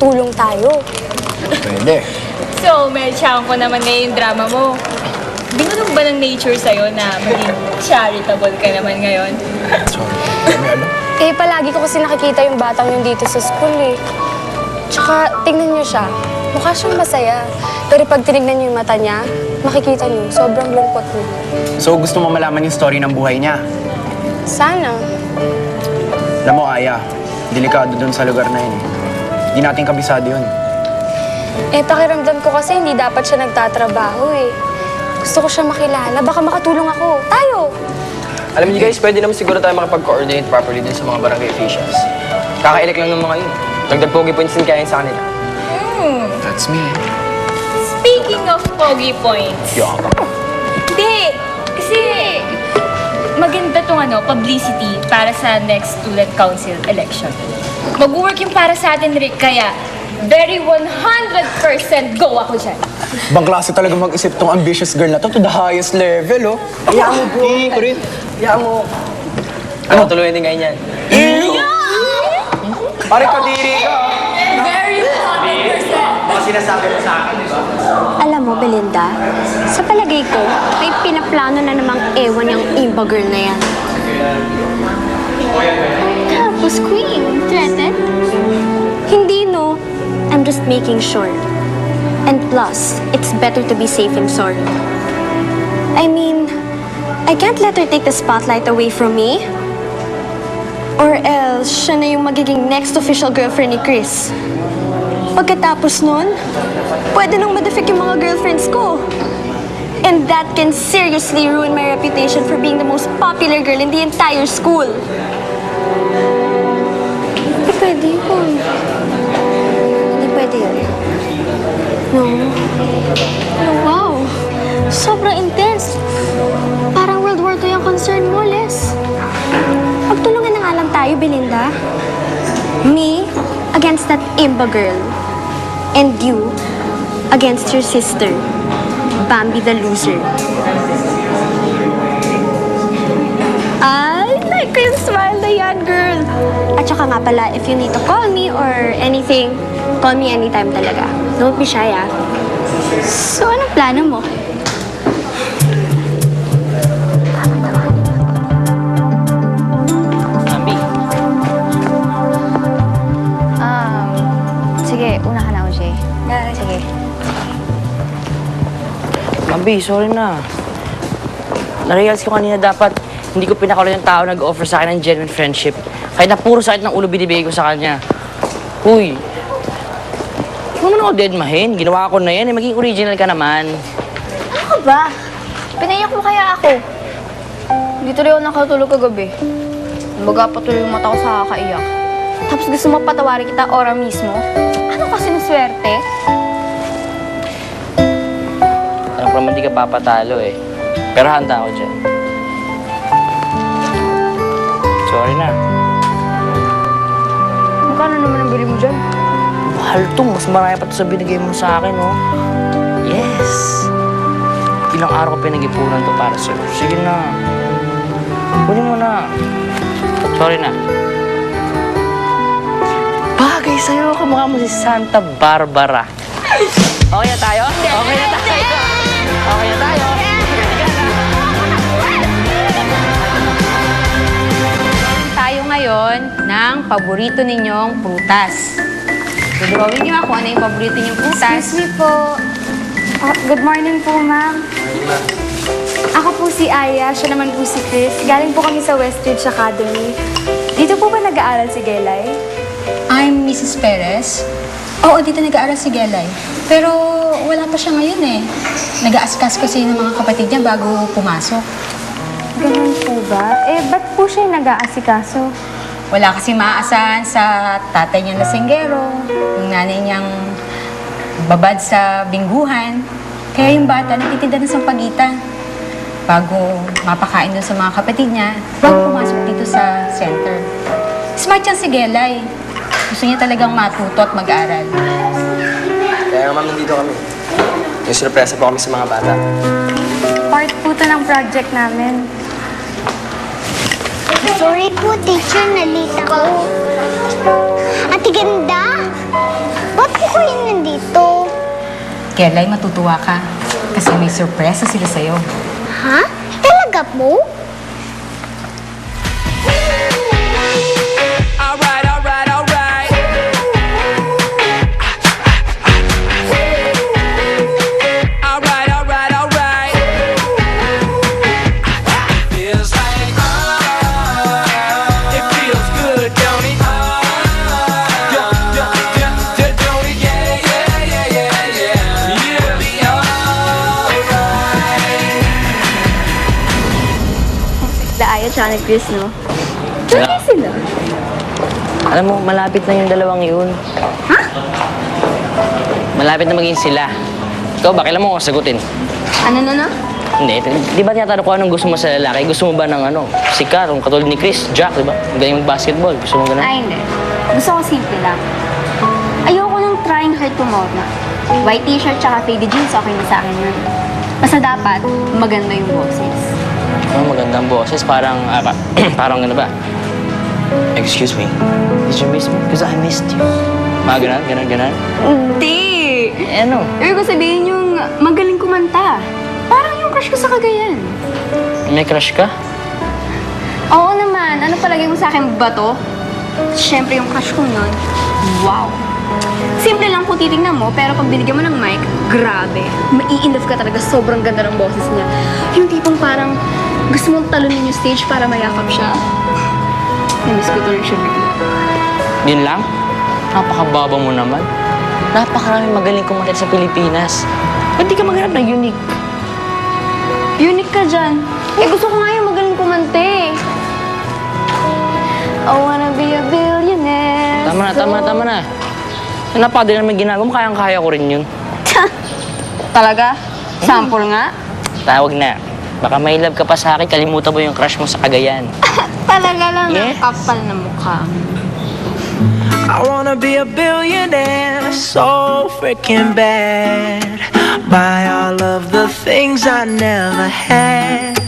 magtulong tayo. Pwede. So, may chance ko naman ngayon yung drama mo. Binulong ba ng nature sa'yo na maging charitable ka naman ngayon? Sorry. Kami alam. Eh, palagi ko kasi nakikita yung batang yun dito sa school eh. Tsaka, tingnan niyo siya. Mukha siyang masaya. Pero pag tinignan niyo yung mata niya, makikita niyo, sobrang lungkot niya. So, gusto mo malaman yung story ng buhay niya? Sana. Alam mo, Aya, delikado dun sa lugar na yun. Hindi natin kabisado yun. Eh, pakiramdam ko kasi hindi dapat siya nagtatrabaho eh. Gusto ko siya makilala. Baka makatulong ako. Tayo! Alam niyo guys, pwede naman siguro tayo makapag-coordinate properly din sa mga barangay officials. Kaka-elect lang ng mga yun. Dagdag pogi points din kaya sa kanila. That's me. Speaking of pogi points. Yaka. Hindi! Kasi maganda tong publicity para sa next student council election. Mag-work yung para sa atin, Rick, kaya very 100% go ako dyan. Bang klase talaga mag-isip tong ambitious girl na to the highest level, oh. Hayaan mo bro. Ko rin. Hayaan mo. Ano, tuluyan din ngayon yan. Pare kadiri ka. Very 100%! Baka sinasabi mo sa akin, di ba? Alam mo, Belinda, sa palagay ko, may pinaplano na namang ewan yung Imba girl na yan. Tapos, Queen, threatened? Hindi, no. I'm just making sure. And plus, it's better to be safe and sorry. I mean, I can't let her take the spotlight away from me. Or else, siya na yung magiging next official girlfriend ni Chris. Pagkatapos nun, pwede nang ma-defect yung mga girlfriends ko. And that can seriously ruin my reputation for being the most popular girl in the entire school. Hindi pwede yun. Hindi pwede yun. No. Oh, wow. Sobrang intense. Parang World War II yung concern mo, Les. Magtulungan na nga lang tayo, Belinda. Me against that Imba girl. And you against your sister, Bambi the loser. I like yung smile na yan, girl. At saka nga pala, if you need to call me or anything, call me anytime talaga. Don't be shy, ah. So, anong plano mo? Bambi. Sige, una ka na, OJ. Sige. Bambi, sorry na. Narealize ko kanina dapat hindi ko pinakaroon yung tao nag-offer sa akin ng genuine friendship. Kahit na puro sakit ng ulo binibigay ko sa kanya. Uy, huwag mo na ako deadmahin. Ginawa ko na yan. Maging original ka naman. Ano ka ba? Pinayak mo kaya ako. Hindi tuloy ako nakatulog kagabi. Baga patuloy yung mata ko sa kakaiyak. Tapos gusto mo patawarin kita ora mismo? Ano kasi ng swerte? Alam ko naman di ka papatalo eh. Pero handa ako dyan. Sorry na. Magkano naman ang bili mo dyan? Mahal to. Mas marami pa to sa binigay mo sa akin, oh. Yes. Ilang araw ko pinag-ipunan to para sa'yo. Sige na. Kunin mo na. Sorry na. Bagay sa'yo. Kamukha mo si Santa Barbara. Okay na tayo? Okay na tayo. Okay na tayo. Tayo ngayon ng paborito ninyong prutas. Drawing niyo kung ano yung paborito ninyong prutas. Excuse me po. Good morning po, ma'am. Ako po si Aya, siya naman po si Chris. Galing po kami sa Westridge Academy. Dito po ba nag-aaral si Gelay? I'm Mrs. Perez. Oo, dito nag-aaral si Gelay. Pero wala pa siya ngayon eh. Nag-aaskas kasi ng mga kapatid niya bago pumasok. Ganun po ba? Eh, ba't po siya yung nag-aasikaso? Wala kasi maaasahan sa tatay niya na singgero, yung nanay niyang babad sa bingguhan. Kaya yung bata nagtitinda ng sampagitan. Bago mapakain doon sa mga kapatid niya, bago pumasok dito sa center. Smart yan si Gelay. Gusto niya talagang matuto at mag-aral. Kaya nga ma'am, nandito kami. Yung surpresa po kami sa mga bata. Part po to ng project namin. Sorry po, teacher. Nalita ko. Ate ganda! Ba't po kayo nandito? Kelay, matutuwa ka. Kasi may surpresa sila sa'yo. Ha? Talaga po? Alright, alright, alright. Alright, alright, alright. Feels like it feels good, don't it? Don't it? Yeah, yeah, yeah, yeah, yeah. You'll be alright. La Aya tsaka ni Chris, no? Wala. Alam mo, malapit na yung dalawang yun. Ha? Malapit na maging sila. Ikaw ba? Kailan mo ako sagutin? Ano? Hindi. Di ba tinatanong ko anong gusto mo sa lalaki? Gusto mo ba ng ano? Sikat, katulad ni Chris, Jack, di ba? Galing mag-basketball. Gusto mo ganun? Ay, hindi. Gusto ko simple lang. Ayoko nang trying hard to mode na. White t-shirt tsaka faded jeans, okay na sa akin yun. Basta dapat, maganda yung boses. Oh, magandang boses. Parang, parang ano ba? Excuse me. Did you miss me? Because I missed you. Mga ganon. Hindi! Eh, ano? Ibig ko sabihin yung magaling kumanta. Parang yung crush ko sa Cagayan. May crush ka? Oo naman. Ano palagay mo sa akin, bato? Siyempre yung crush ko yun. Wow! Simple lang po titingnan mo, pero pag binigyan mo ng mic, grabe. Mai-inlove ka talaga. Sobrang ganda ng boses niya. Yung tipong parang gusto mong talunin yung stage para mayakap siya. Namiss ko tuloy siya bigla. Yun lang? Napakababa mo naman. Napakaraming magaling kumanta sa Pilipinas. Ba't di ka maghanap ng unique? Unique ka dyan. Eh, gusto ko nga yung magaling kumante. I wanna be a billionaire. Tama na. Napakadali naman ginagawa mo, kayang-kaya ko rin yun. Talaga? Sample nga? Tawag na. Baka may love ka pa sa akin, kalimutan mo yung crush mo sa Cagayan. Talaga lang, Yes. ang kapal na mukha. I wanna be a billionaire, so freaking bad. Buy all of the things I never had.